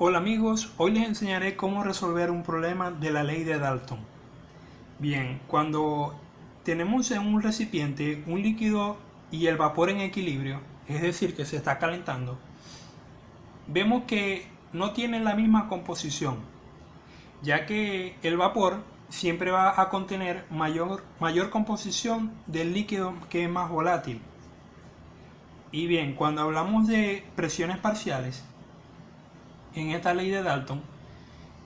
Hola amigos, hoy les enseñaré cómo resolver un problema de la ley de Dalton. Bien, cuando tenemos en un recipiente un líquido y el vapor en equilibrio, es decir, que se está calentando, vemos que no tienen la misma composición, ya que el vapor siempre va a contener mayor composición del líquido que es más volátil. Y bien, cuando hablamos de presiones parciales, en esta ley de Dalton,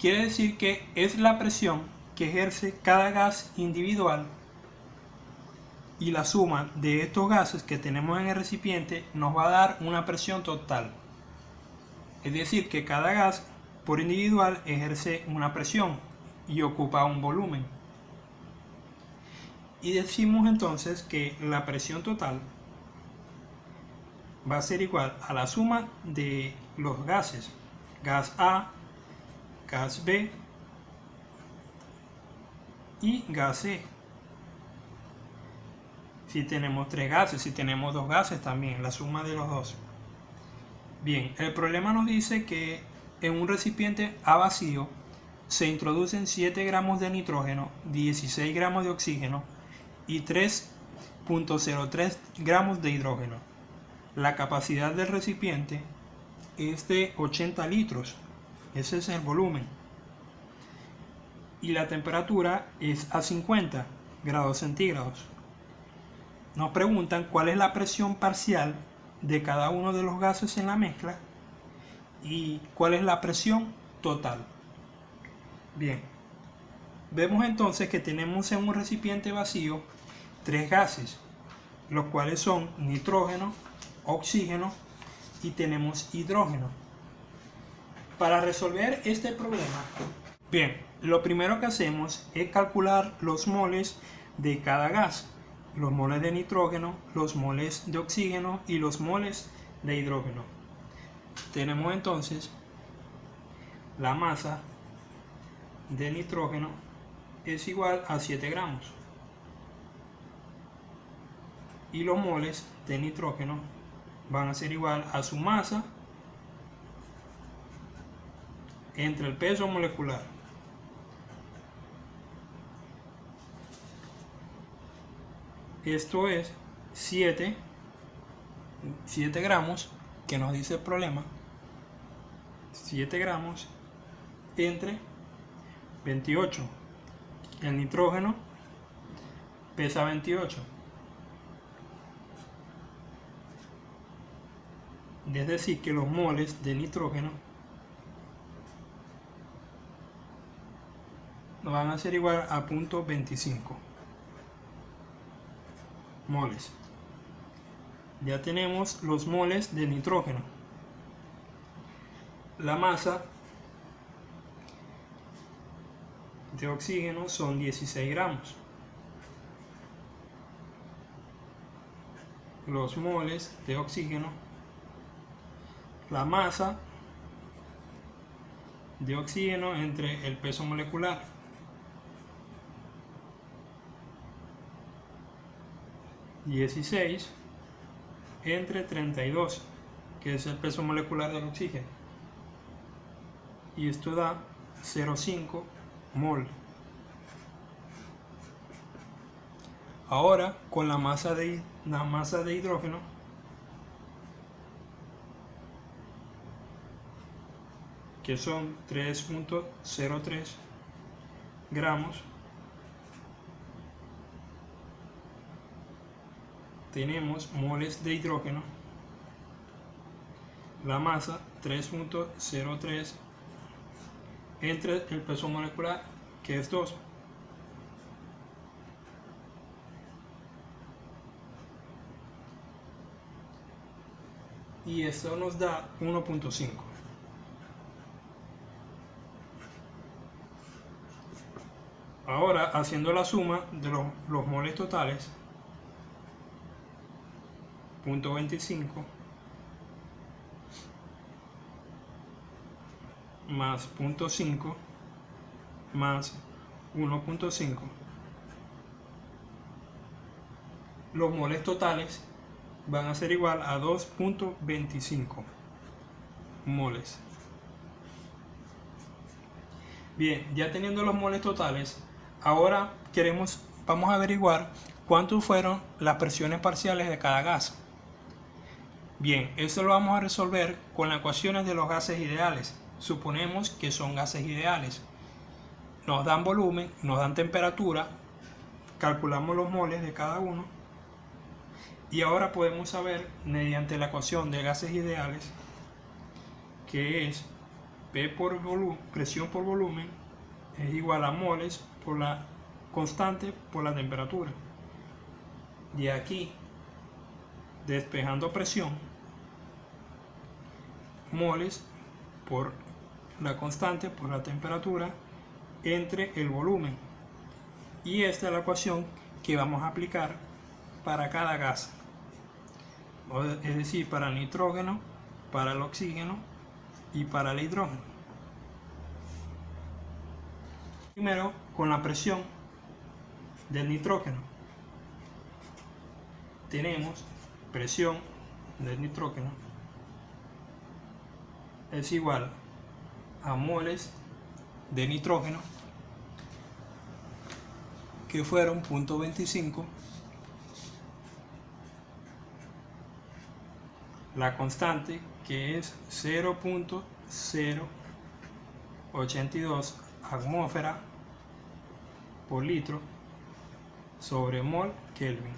quiere decir que es la presión que ejerce cada gas individual y la suma de estos gases que tenemos en el recipiente nos va a dar una presión total. Es decir, que cada gas por individual ejerce una presión y ocupa un volumen. Y decimos entonces que la presión total va a ser igual a la suma de los gases, gas A, gas B y gas C. Si tenemos tres gases, si tenemos dos gases también, la suma de los dos. Bien, el problema nos dice que en un recipiente a vacío se introducen 7 gramos de nitrógeno, 16 gramos de oxígeno y 3,03 gramos de hidrógeno. La capacidad del recipiente es de 80 litros, ese es el volumen. Y la temperatura es a 50 grados centígrados. Nos preguntan cuál es la presión parcial de cada uno de los gases en la mezcla y cuál es la presión total. Bien, vemos entonces que tenemos en un recipiente vacío tres gases, los cuales son nitrógeno, oxígeno y tenemos hidrógeno. Para resolver este problema, bien, lo primero que hacemos es calcular los moles de cada gas, los moles de nitrógeno, los moles de oxígeno y los moles de hidrógeno. Tenemos entonces la masa de nitrógeno es igual a 7 gramos y los moles de nitrógeno van a ser igual a su masa entre el peso molecular. Esto es 7 gramos, que nos dice el problema, 7 gramos entre 28. El nitrógeno pesa 28. Es decir, que los moles de nitrógeno van a ser igual a 0,25 moles. Ya tenemos los moles de nitrógeno. La masa de oxígeno son 16 gramos. Los moles de oxígeno, la masa de oxígeno entre el peso molecular. (16) entre 32, que es el peso molecular del oxígeno, y esto da 0,5 mol. Ahora con la masa de hidrógeno, que son 3,03 gramos, tenemos moles de hidrógeno, la masa 3,03 entre el peso molecular, que es 2. Y esto nos da 1,5. Ahora, haciendo la suma de los moles totales, 0,25 más 0,5 más 1,5, los moles totales van a ser igual a 2,25 moles. Bien, ya teniendo los moles totales, ahora vamos a averiguar cuántos fueron las presiones parciales de cada gas. Bien, eso lo vamos a resolver con las ecuaciones de los gases ideales. Suponemos que son gases ideales. Nos dan volumen, nos dan temperatura, calculamos los moles de cada uno y ahora podemos saber mediante la ecuación de gases ideales que es P por volumen, presión por volumen es igual a moles por la constante por la temperatura. De aquí, despejando presión, moles por la constante por la temperatura entre el volumen. Y esta es la ecuación que vamos a aplicar para cada gas, es decir, para el nitrógeno, para el oxígeno y para el hidrógeno. Primero, con la presión del nitrógeno. Tenemos presión del nitrógeno es igual a moles de nitrógeno, que fueron 0.25, la constante que es 0.082 atmósfera por litro sobre mol Kelvin.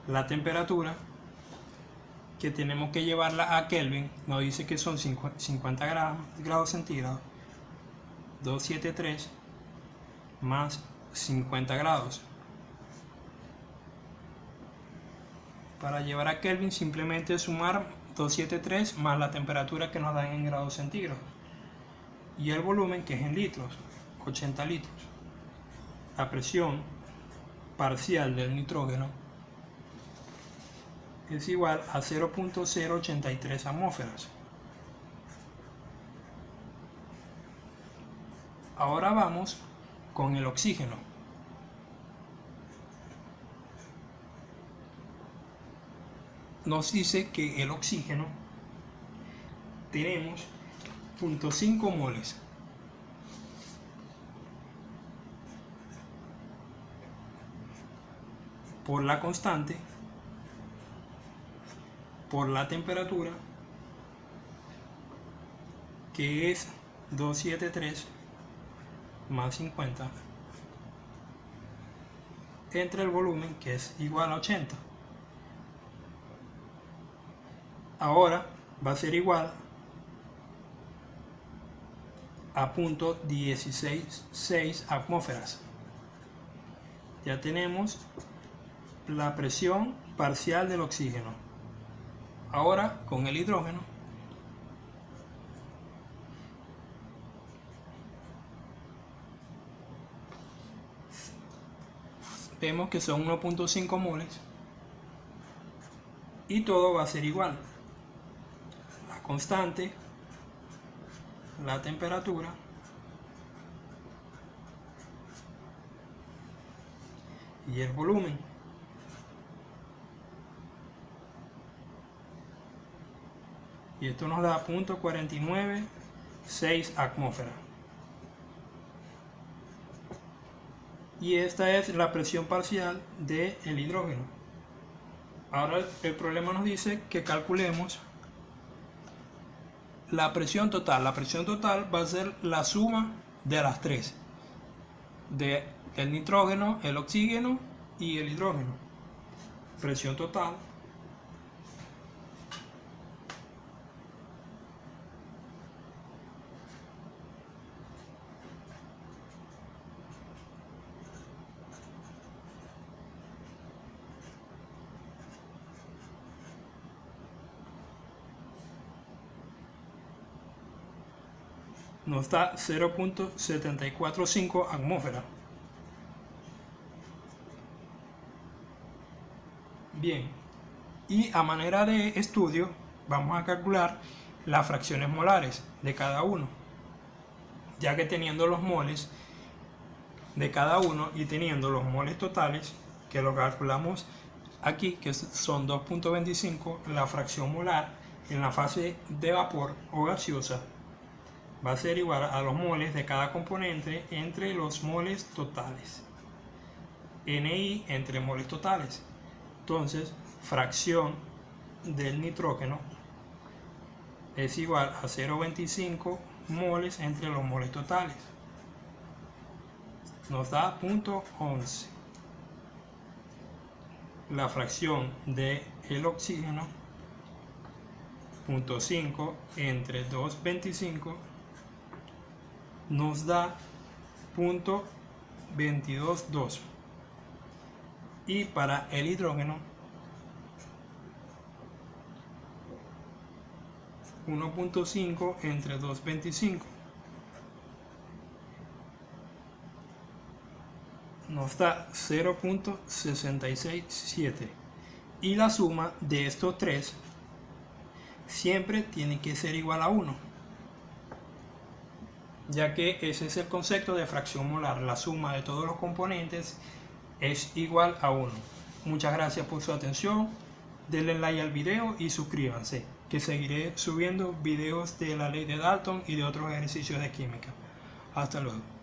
La temperatura, que tenemos que llevarla a Kelvin, nos dice que son 50 grados centígrados, 273 más 50 grados. Para llevar a Kelvin simplemente sumar 273 más la temperatura que nos dan en grados centígrados y el volumen, que es en litros, 80 litros. La presión parcial del nitrógeno es igual a 0.083 atmósferas. Ahora vamos con el oxígeno. Nos dice que el oxígeno tenemos 0.5 moles. Por la constante, por la temperatura, que es 273 más 50, entre el volumen, que es igual a 80. Ahora va a ser igual a 0.166 atmósferas. Ya tenemos la presión parcial del oxígeno. Ahora con el hidrógeno, vemos que son 1.5 moles y todo va a ser igual. La constante, la temperatura y el volumen. Y esto nos da 0.496 atmósferas. Y esta es la presión parcial del hidrógeno. Ahora el problema nos dice que calculemos la presión total. La presión total va a ser la suma de las tres, del nitrógeno, el oxígeno y el hidrógeno. Presión total nos da 0.745 atmósferas. Bien, y a manera de estudio vamos a calcular las fracciones molares de cada uno, ya que teniendo los moles de cada uno y teniendo los moles totales, que lo calculamos aquí, que son 2.25, la fracción molar en la fase de vapor o gaseosa va a ser igual a los moles de cada componente entre los moles totales. NI entre moles totales. Entonces, fracción del nitrógeno es igual a 0,25 moles entre los moles totales. Nos da 0,11. La fracción del oxígeno, 0,5 entre 2,25, nos da 0,222. Y para el hidrógeno, 1,5 entre 2,25 nos da 0,667. Y la suma de estos tres siempre tiene que ser igual a 1, ya que ese es el concepto de fracción molar. La suma de todos los componentes es igual a 1. Muchas gracias por su atención. Denle like al video y suscríbanse, que seguiré subiendo videos de la ley de Dalton y de otros ejercicios de química. Hasta luego.